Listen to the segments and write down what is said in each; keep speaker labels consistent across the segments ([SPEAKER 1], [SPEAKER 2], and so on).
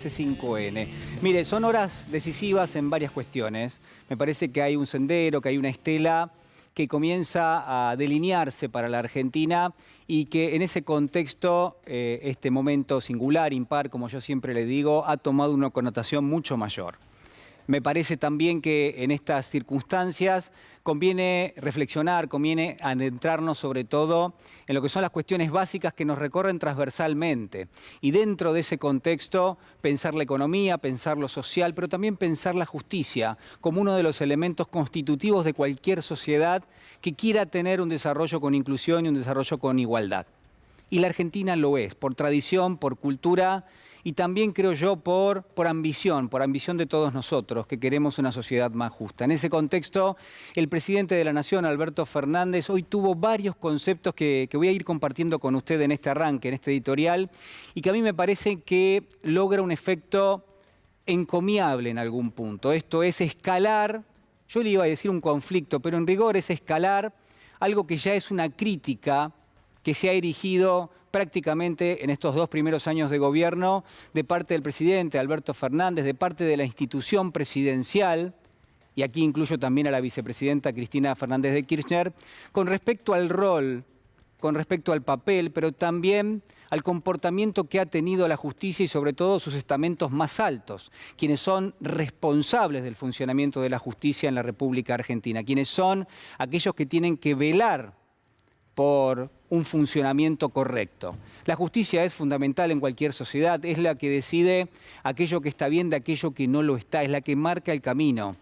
[SPEAKER 1] C5N. Mire, son horas decisivas en varias cuestiones. Me parece que hay un sendero, que hay una estela que comienza a delinearse para la Argentina y que en ese contexto, este momento singular, impar, como yo siempre le digo, ha tomado una connotación mucho mayor. Me parece también que en estas circunstancias conviene reflexionar, conviene adentrarnos sobre todo en lo que son las cuestiones básicas que nos recorren transversalmente. Y dentro de ese contexto, pensar la economía, pensar lo social, pero también pensar la justicia como uno de los elementos constitutivos de cualquier sociedad que quiera tener un desarrollo con inclusión y un desarrollo con igualdad. Y la Argentina lo es, por tradición, por cultura y también, creo yo, por ambición de todos nosotros, que queremos una sociedad más justa. En ese contexto, el presidente de la Nación, Alberto Fernández, hoy tuvo varios conceptos que voy a ir compartiendo con usted en este arranque, en este editorial, y que a mí me parece que logra un efecto encomiable en algún punto. Esto es escalar, yo le iba a decir un conflicto, pero en rigor es escalar algo que ya es una crítica que se ha erigido prácticamente en estos 2 primeros años de gobierno de parte del presidente Alberto Fernández, de parte de la institución presidencial, y aquí incluyo también a la vicepresidenta Cristina Fernández de Kirchner, con respecto al rol, con respecto al papel, pero también al comportamiento que ha tenido la justicia y sobre todo sus estamentos más altos, quienes son responsables del funcionamiento de la justicia en la República Argentina, quienes son aquellos que tienen que velar por un funcionamiento correcto. La justicia es fundamental en cualquier sociedad, es la que decide aquello que está bien de aquello que no lo está, es la que marca el camino.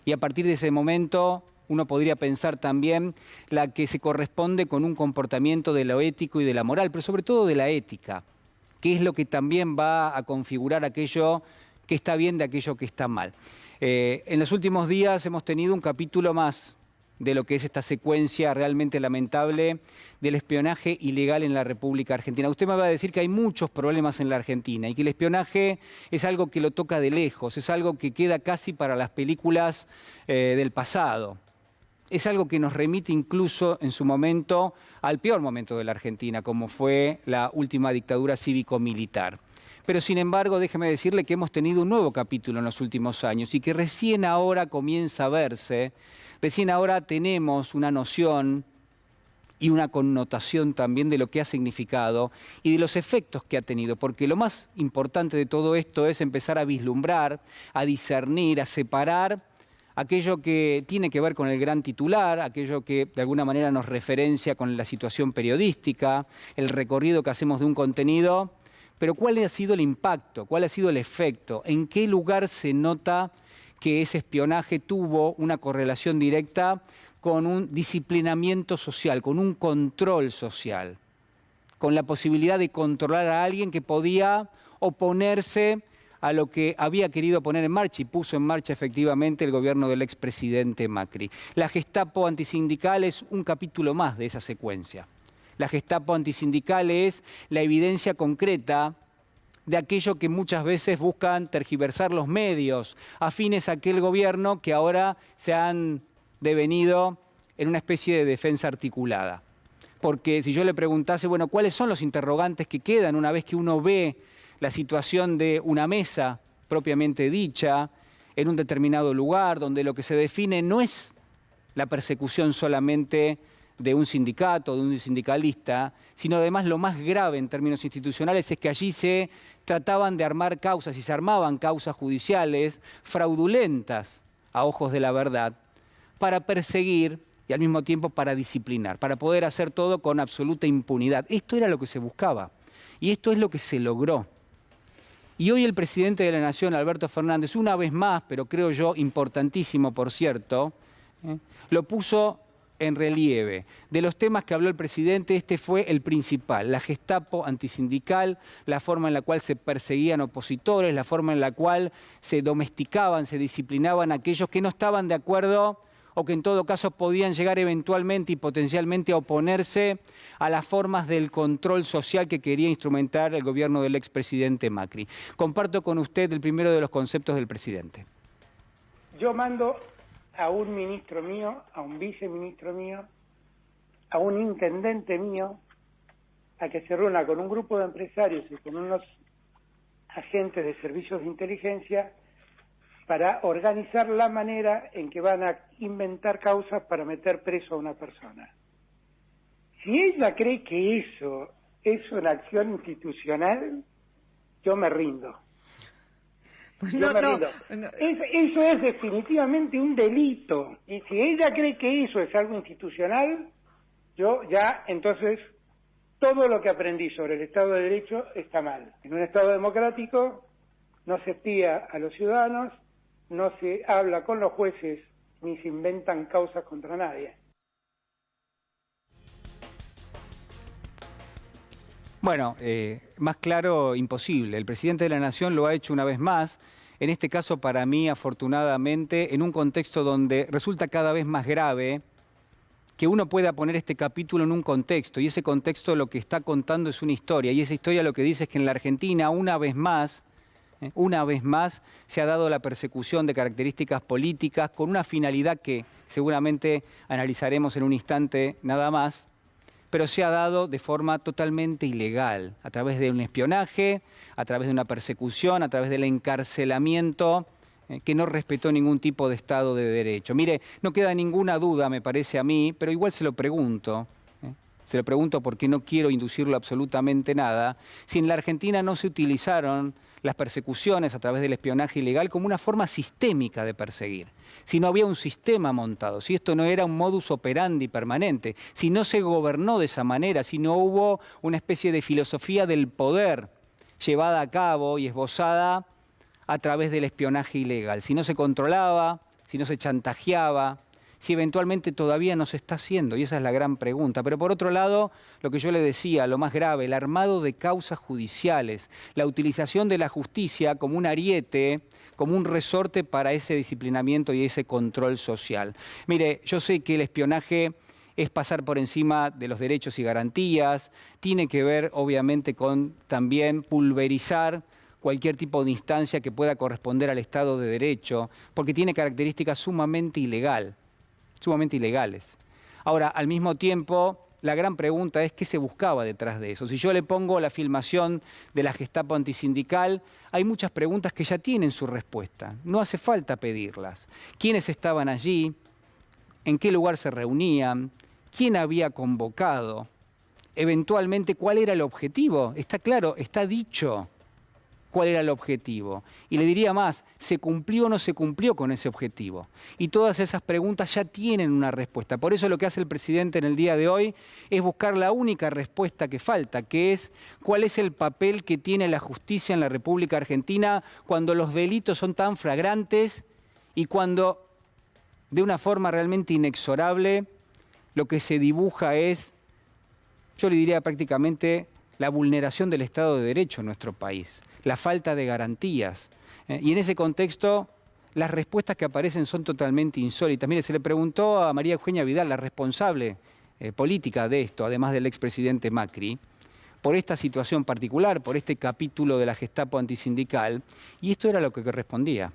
[SPEAKER 1] Y a partir de ese momento uno podría pensar también la que se corresponde con un comportamiento de lo ético y de la moral, pero sobre todo de la ética, que es lo que también va a configurar aquello que está bien de aquello que está mal. En los últimos días hemos tenido un capítulo más de lo que es esta secuencia realmente lamentable del espionaje ilegal en la República Argentina. Usted me va a decir que hay muchos problemas en la Argentina y que el espionaje es algo que lo toca de lejos, es algo que queda casi para las películas del pasado. Es algo que nos remite incluso en su momento al peor momento de la Argentina, como fue la última dictadura cívico-militar. Pero sin embargo, déjeme decirle que hemos tenido un nuevo capítulo en los últimos años y que recién ahora comienza a verse. Recién ahora tenemos una noción y una connotación también de lo que ha significado y de los efectos que ha tenido, porque lo más importante de todo esto es empezar a vislumbrar, a discernir, a separar aquello que tiene que ver con el gran titular, aquello que de alguna manera nos referencia con la situación periodística, el recorrido que hacemos de un contenido, pero ¿cuál ha sido el impacto? ¿Cuál ha sido el efecto? ¿En qué lugar se nota que ese espionaje tuvo una correlación directa con un disciplinamiento social, con un control social, con la posibilidad de controlar a alguien que podía oponerse a lo que había querido poner en marcha y puso en marcha efectivamente el gobierno del expresidente Macri? La Gestapo antisindical es un capítulo más de esa secuencia. La Gestapo antisindical es la evidencia concreta de aquello que muchas veces buscan tergiversar los medios afines a aquel gobierno que ahora se han devenido en una especie de defensa articulada. Porque si yo le preguntase, bueno, ¿cuáles son los interrogantes que quedan una vez que uno ve la situación de una mesa propiamente dicha en un determinado lugar, donde lo que se define no es la persecución solamente de un sindicato, de un sindicalista, sino además lo más grave en términos institucionales es que allí se trataban de armar causas y se armaban causas judiciales fraudulentas a ojos de la verdad para perseguir y al mismo tiempo para disciplinar, para poder hacer todo con absoluta impunidad? Esto era lo que se buscaba y esto es lo que se logró. Y hoy el presidente de la Nación, Alberto Fernández, una vez más, pero creo yo importantísimo por cierto, lo puso en relieve. De los temas que habló el presidente, este fue el principal: la Gestapo antisindical, la forma en la cual se perseguían opositores, la forma en la cual se domesticaban, se disciplinaban aquellos que no estaban de acuerdo o que en todo caso podían llegar eventualmente y potencialmente a oponerse a las formas del control social que quería instrumentar el gobierno del expresidente Macri. Comparto con usted el primero de los conceptos del presidente.
[SPEAKER 2] Yo mando a un ministro mío, a un viceministro mío, a un intendente mío, a que se reúna con un grupo de empresarios y con unos agentes de servicios de inteligencia para organizar la manera en que van a inventar causas para meter preso a una persona. Si ella cree que eso es una acción institucional, yo me rindo. Yo me rindo. Eso es definitivamente un delito. Y si ella cree que eso es algo institucional, yo ya, entonces, todo lo que aprendí sobre el Estado de Derecho está mal. En un Estado democrático no se espía a los ciudadanos, no se habla con los jueces, ni se inventan causas contra nadie.
[SPEAKER 1] Bueno, más claro, imposible. El presidente de la Nación lo ha hecho una vez más, en este caso para mí, afortunadamente, en un contexto donde resulta cada vez más grave que uno pueda poner este capítulo en un contexto, y ese contexto lo que está contando es una historia, y esa historia lo que dice es que en la Argentina, una vez más, se ha dado la persecución de características políticas con una finalidad que seguramente analizaremos en un instante nada más, pero se ha dado de forma totalmente ilegal, a través de un espionaje, a través de una persecución, a través del encarcelamiento, que no respetó ningún tipo de Estado de Derecho. Mire, no queda ninguna duda, me parece a mí, pero igual se lo pregunto. Se lo pregunto porque no quiero inducirlo absolutamente nada. Si en la Argentina no se utilizaron las persecuciones a través del espionaje ilegal como una forma sistémica de perseguir, si no había un sistema montado, si esto no era un modus operandi permanente, si no se gobernó de esa manera, si no hubo una especie de filosofía del poder llevada a cabo y esbozada a través del espionaje ilegal, si no se controlaba, si no se chantajeaba, si eventualmente todavía no se está haciendo, y esa es la gran pregunta. Pero por otro lado, lo que yo le decía, lo más grave, el armado de causas judiciales, la utilización de la justicia como un ariete, como un resorte para ese disciplinamiento y ese control social. Mire, yo sé que el espionaje es pasar por encima de los derechos y garantías, tiene que ver obviamente con también pulverizar cualquier tipo de instancia que pueda corresponder al Estado de Derecho, porque tiene características sumamente ilegales. Ahora, al mismo tiempo, la gran pregunta es qué se buscaba detrás de eso. Si yo le pongo la filmación de la Gestapo antisindical, hay muchas preguntas que ya tienen su respuesta. No hace falta pedirlas. ¿Quiénes estaban allí? ¿En qué lugar se reunían? ¿Quién había convocado? Eventualmente, ¿cuál era el objetivo? Está claro, está dicho cuál era el objetivo. Y le diría más, ¿se cumplió o no se cumplió con ese objetivo? Y todas esas preguntas ya tienen una respuesta. Por eso lo que hace el presidente en el día de hoy es buscar la única respuesta que falta, que es cuál es el papel que tiene la justicia en la República Argentina cuando los delitos son tan flagrantes y cuando, de una forma realmente inexorable, lo que se dibuja es, yo le diría prácticamente, la vulneración del Estado de Derecho en nuestro país, la falta de garantías. Y en ese contexto, las respuestas que aparecen son totalmente insólitas. Mire, se le preguntó a María Eugenia Vidal, la responsable política de esto, además del expresidente Macri, por esta situación particular, por este capítulo de la Gestapo antisindical, y esto era lo que respondía.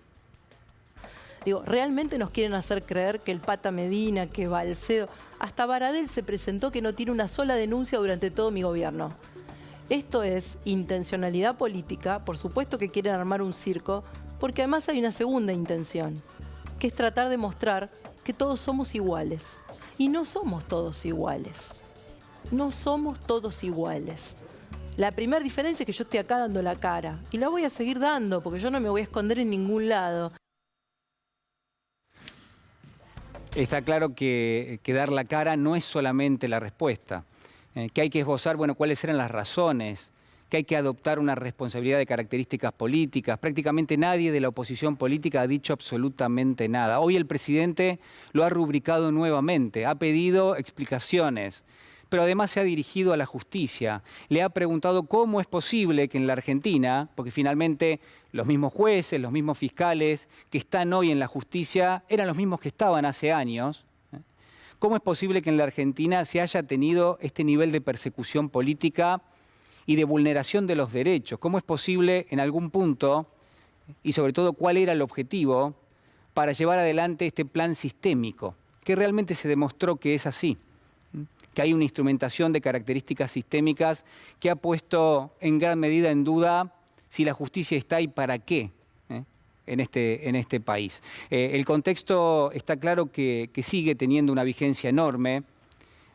[SPEAKER 3] Digo, ¿realmente nos quieren hacer creer que el Pata Medina, que Balcedo, hasta Baradel se presentó que no tiene una sola denuncia durante todo mi gobierno? Esto es intencionalidad política, por supuesto que quieren armar un circo, porque además hay una segunda intención, que es tratar de mostrar que todos somos iguales. Y no somos todos iguales. No somos todos iguales. La primera diferencia es que yo estoy acá dando la cara, y la voy a seguir dando, porque yo no me voy a esconder en ningún lado.
[SPEAKER 1] Está claro que dar la cara no es solamente la respuesta. Que hay que esbozar, bueno, cuáles eran las razones, que hay que adoptar una responsabilidad de características políticas. Prácticamente nadie de la oposición política ha dicho absolutamente nada. Hoy el presidente lo ha rubricado nuevamente, ha pedido explicaciones, pero además se ha dirigido a la justicia. Le ha preguntado cómo es posible que en la Argentina, porque finalmente los mismos jueces, los mismos fiscales que están hoy en la justicia eran los mismos que estaban hace años, ¿cómo es posible que en la Argentina se haya tenido este nivel de persecución política y de vulneración de los derechos? ¿Cómo es posible en algún punto, y sobre todo cuál era el objetivo, para llevar adelante este plan sistémico, que realmente se demostró que es así, que hay una instrumentación de características sistémicas que ha puesto en gran medida en duda si la justicia está y para qué en este país. El contexto está claro que sigue teniendo una vigencia enorme.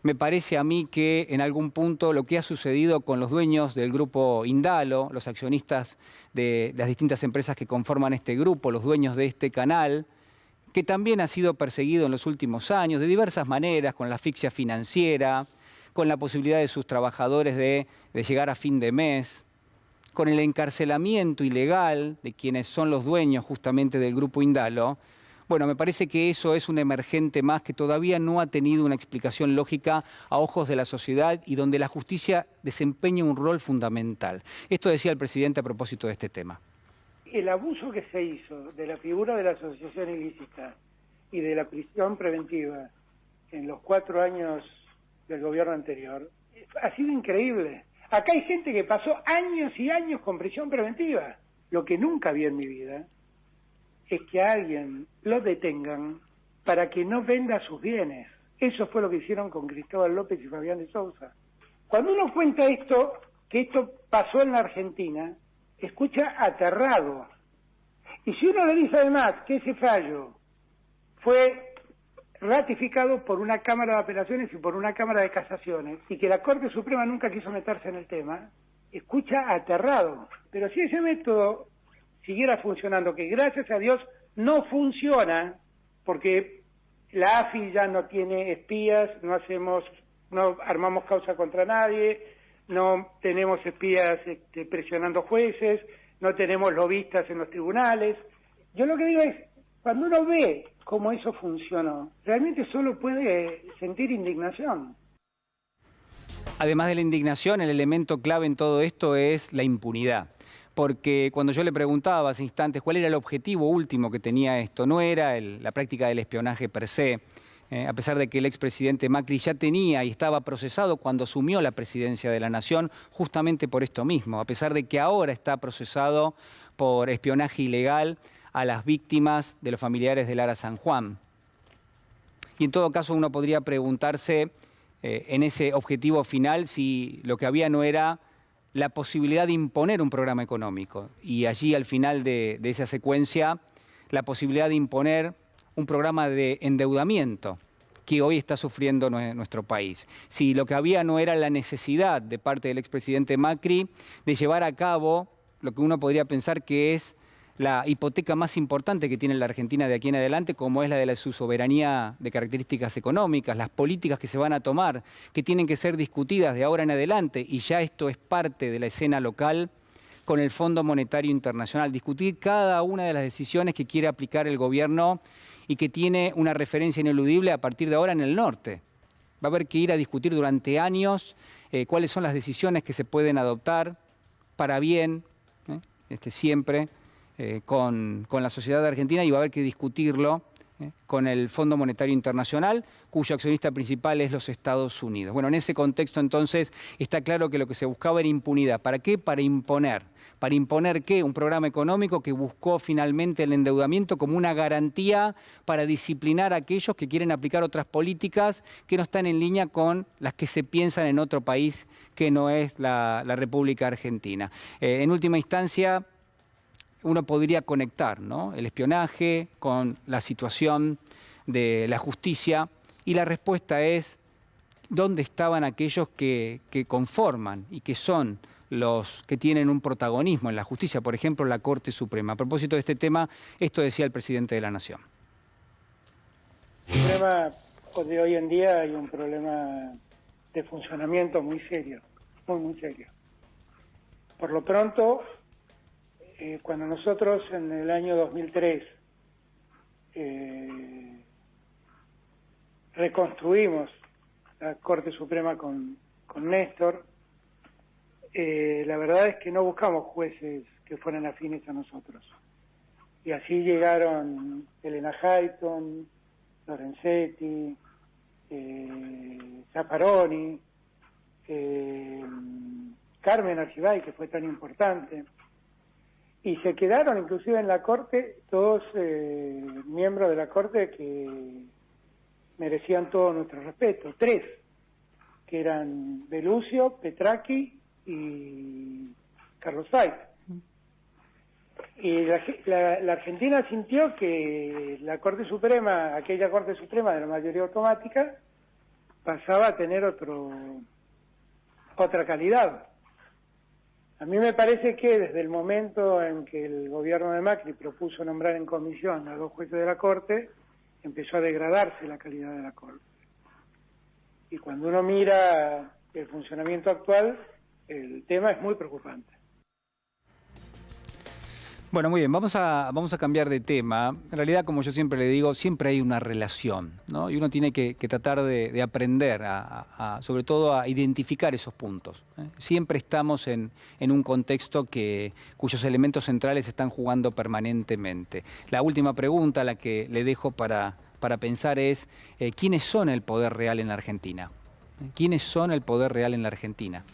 [SPEAKER 1] Me parece a mí que en algún punto lo que ha sucedido con los dueños del grupo Indalo, los accionistas de las distintas empresas que conforman este grupo, los dueños de este canal, que también ha sido perseguido en los últimos años de diversas maneras, con la asfixia financiera, con la posibilidad de sus trabajadores de llegar a fin de mes, con el encarcelamiento ilegal de quienes son los dueños justamente del grupo Indalo. Bueno, me parece que eso es un emergente más que todavía no ha tenido una explicación lógica a ojos de la sociedad y donde la justicia desempeña un rol fundamental. Esto decía el presidente a propósito de este tema.
[SPEAKER 2] El abuso que se hizo de la figura de la asociación ilícita y de la prisión preventiva en los 4 años del gobierno anterior ha sido increíble. Acá hay gente que pasó años y años con prisión preventiva. Lo que nunca vi en mi vida es que a alguien lo detengan para que no venda sus bienes. Eso fue lo que hicieron con Cristóbal López y Fabián de Sousa. Cuando uno cuenta esto, que esto pasó en la Argentina, escucha aterrado. Y si uno le dice además que ese fallo fue ratificado por una Cámara de Apelaciones y por una Cámara de Casaciones, y que la Corte Suprema nunca quiso meterse en el tema, escucha aterrado. Pero si ese método siguiera funcionando, que gracias a Dios no funciona, porque la AFI ya no tiene espías, no armamos causa contra nadie, no tenemos espías presionando jueces, no tenemos lobistas en los tribunales. Yo lo que digo es, cuando uno ve cómo eso funcionó, realmente solo puede sentir indignación.
[SPEAKER 1] Además de la indignación, el elemento clave en todo esto es la impunidad. Porque cuando yo le preguntaba hace instantes cuál era el objetivo último que tenía esto, no era la práctica del espionaje per se, a pesar de que el expresidente Macri ya tenía y estaba procesado cuando asumió la presidencia de la Nación, justamente por esto mismo, a pesar de que ahora está procesado por espionaje ilegal a las víctimas de los familiares de Lara San Juan. Y en todo caso uno podría preguntarse en ese objetivo final si lo que había no era la posibilidad de imponer un programa económico. Y allí al final de esa secuencia, la posibilidad de imponer un programa de endeudamiento que hoy está sufriendo nuestro país. Si lo que había no era la necesidad de parte del expresidente Macri de llevar a cabo lo que uno podría pensar que es la hipoteca más importante que tiene la Argentina de aquí en adelante, como es la de su soberanía de características económicas, las políticas que se van a tomar, que tienen que ser discutidas de ahora en adelante, y ya esto es parte de la escena local, con el Fondo Monetario Internacional, discutir cada una de las decisiones que quiere aplicar el gobierno y que tiene una referencia ineludible a partir de ahora en el norte. Va a haber que ir a discutir durante años cuáles son las decisiones que se pueden adoptar para bien, siempre, con la sociedad argentina, y va a haber que discutirlo con el Fondo Monetario Internacional, cuyo accionista principal es los Estados Unidos. Bueno, en ese contexto entonces está claro que lo que se buscaba era impunidad. ¿Para qué? Para imponer. ¿Para imponer qué? Un programa económico que buscó finalmente el endeudamiento como una garantía para disciplinar a aquellos que quieren aplicar otras políticas que no están en línea con las que se piensan en otro país que no es la República Argentina. En última instancia, uno podría conectar, ¿no?, el espionaje con la situación de la justicia, y la respuesta es dónde estaban aquellos que conforman y que son los que tienen un protagonismo en la justicia, por ejemplo, la Corte Suprema. A propósito de este tema, esto decía el presidente de la Nación.
[SPEAKER 2] El problema de hoy en día hay un problema de funcionamiento muy serio, muy serio. Por lo pronto, cuando nosotros en el año 2003 reconstruimos la Corte Suprema con Néstor, la verdad es que no buscamos jueces que fueran afines a nosotros. Y así llegaron Elena Hayton, Lorenzetti, Zapparoni, Carmen Argibay, que fue tan importante. Y se quedaron inclusive en la Corte todos miembros de la Corte que merecían todo nuestro respeto. 3, que eran Belucio, Petracchi y Carlos Sainz. Y la Argentina sintió que la Corte Suprema, aquella Corte Suprema de la mayoría automática, pasaba a tener otra calidad. A mí me parece que desde el momento en que el gobierno de Macri propuso nombrar en comisión a 2 jueces de la Corte, empezó a degradarse la calidad de la Corte. Y cuando uno mira el funcionamiento actual, el tema es muy preocupante.
[SPEAKER 1] Bueno, muy bien, vamos a cambiar de tema. En realidad, como yo siempre le digo, siempre hay una relación, ¿no? Y uno tiene que tratar de aprender, sobre todo a identificar esos puntos, ¿eh? Siempre estamos en un contexto cuyos elementos centrales están jugando permanentemente. La última pregunta, la que le dejo para pensar es, ¿quiénes son el poder real en la Argentina? ¿Quiénes son el poder real en la Argentina?